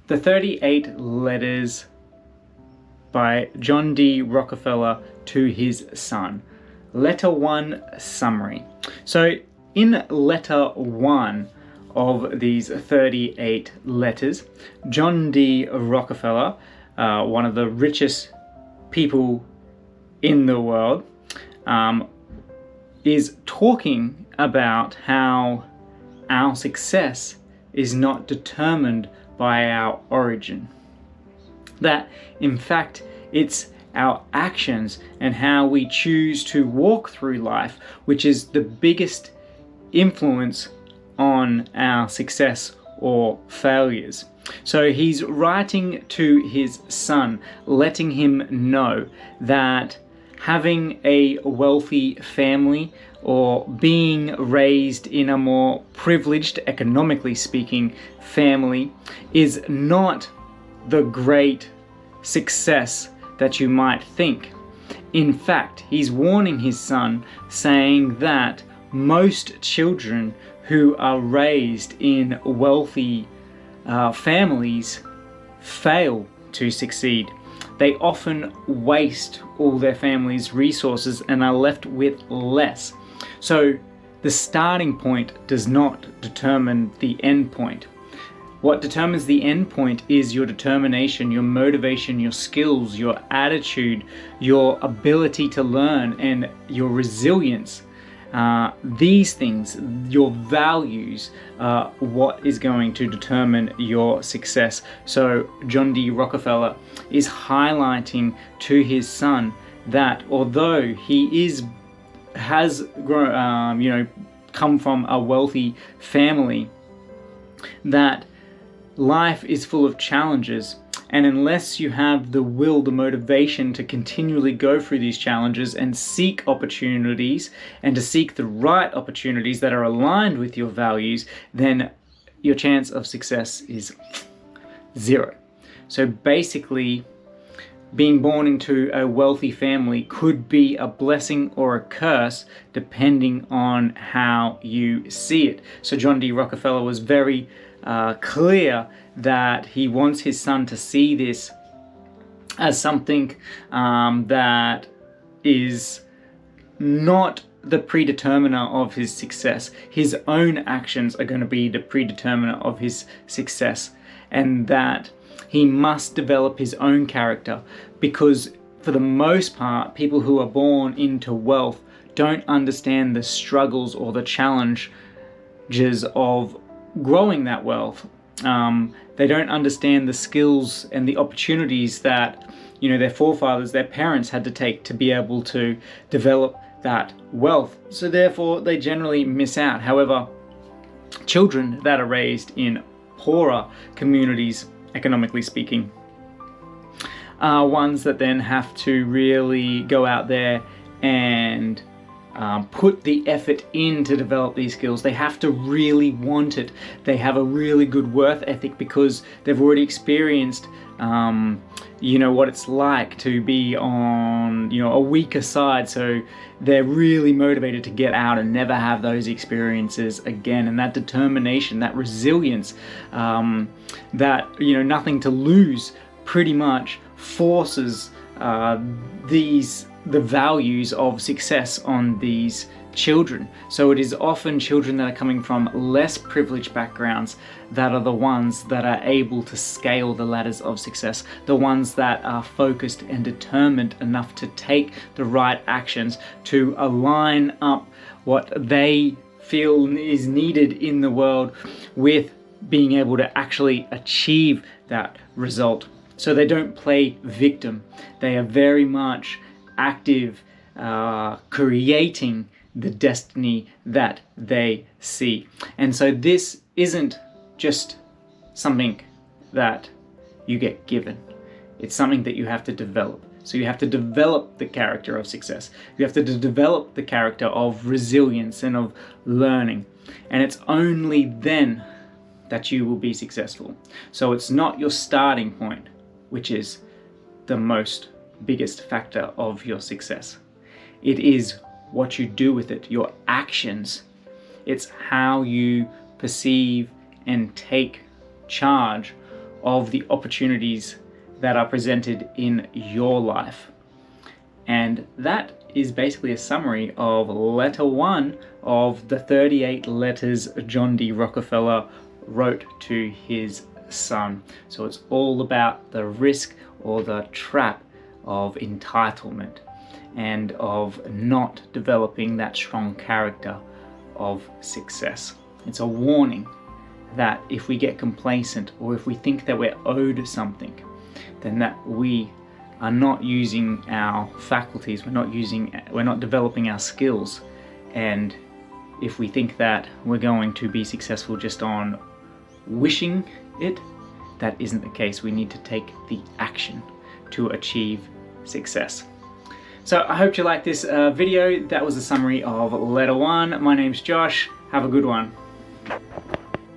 The 38 Letters by John D. Rockefeller to his son. Letter 1 summary. So in letter 1 of these 38 letters, John D. Rockefeller, one of the richest people in the world, is talking about how our success is not determined by our origin. That, in fact, it's our actions and how we choose to walk through life, which is the biggest influence on our success or failures. So he's writing to his son, letting him know that having a wealthy family or being raised in a more privileged, economically speaking, family is not the great success that you might think. In fact, he's warning his son, saying that most children who are raised in wealthy families fail to succeed. They often waste all their family's resources and are left with less. So the starting point does not determine the end point. What determines the end point is your determination, your motivation, your skills, your attitude, your ability to learn, and your resilience. These things, your values, are what is going to determine your success. So John D. Rockefeller is highlighting to his son that although he has grown, come from a wealthy family, that life is full of challenges, and unless you have the will, the motivation to continually go through these challenges and seek opportunities, and to seek the right opportunities that are aligned with your values, then your chance of success is zero. So basically, being born into a wealthy family could be a blessing or a curse depending on how you see it. So John D. Rockefeller was very clear that he wants his son to see this as something that is not the predeterminer of his success. His own actions are going to be the predeterminer of his success, and that he must develop his own character, because for the most part, people who are born into wealth don't understand the struggles or the challenges of growing that wealth. They don't understand the skills and the opportunities that their forefathers, their parents had to take to be able to develop that wealth. So therefore they generally miss out. However, children that are raised in poorer communities, economically speaking, are ones that then have to really go out there and put the effort in to develop these skills. They have to really want it. They have a really good work ethic because they've already experienced what it's like to be on a weaker side, so they're really motivated to get out and never have those experiences again. And that determination, that resilience, that nothing to lose, pretty much forces the values of success on these children. So it is often children that are coming from less privileged backgrounds that are the ones that are able to scale the ladders of success, the ones that are focused and determined enough to take the right actions to align up what they feel is needed in the world with being able to actually achieve that result. So they don't play victim. They are very much active, creating the destiny that they see. And so this isn't just something that you get given. It's something that you have to develop. So you have to develop the character of success. You have to develop the character of resilience and of learning. And it's only then that you will be successful. So it's not your starting point, which is the biggest factor of your success. It is what you do with it, your actions. It's how you perceive and take charge of the opportunities that are presented in your life. And that is basically a summary of letter 1 of the 38 letters John D. Rockefeller wrote to his son. So it's all about the risk or the trap of entitlement and of not developing that strong character of success. It's a warning that if we get complacent or if we think that we're owed something, then that we are not using our faculties, we're not developing our skills. And if we think that we're going to be successful just on wishing it, that isn't the case. We need to take the action to achieve success. So I hope you liked this video. That was a summary of letter 1. My name's Josh. Have a good one.